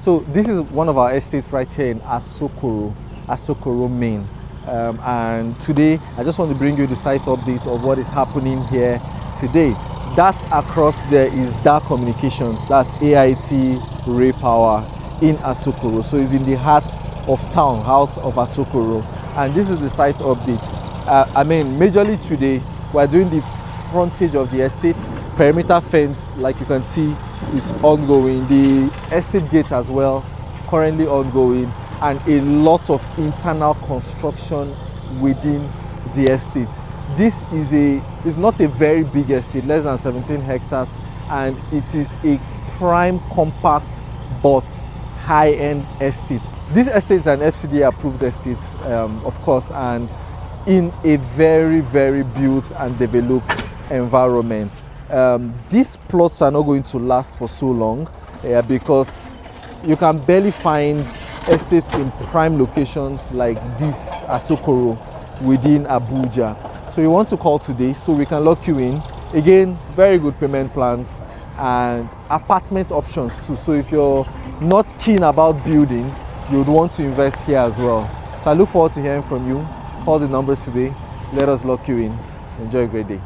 So this is one of our estates right here in Asokoro, Asokoro Main. And today I just want to bring you the site update of what is happening here today. That across there is DAAR Communications, that's AIT Ray Power in Asokoro. So it's in the heart of town, heart of Asokoro. And this is the site update. Majorly today we're doing the frontage of the estate. Perimeter fence, like you can see, is ongoing. The estate gate as well, currently ongoing, and a lot of internal construction within the estate. This is not a very big estate, less than 17 hectares, and it is a prime, compact, but high-end estate. This estate is an FCDA-approved estate, of course, and in a very, very built and developed environment. These plots are not going to last for so long because you can barely find estates in prime locations like this Asokoro within Abuja. So you want to call today so we can lock you in. Again, very good payment plans and apartment options too. So if you're not keen about building, you would want to invest here as well. So I look forward to hearing from you. Call the numbers today. Let us lock you in. Enjoy a great day.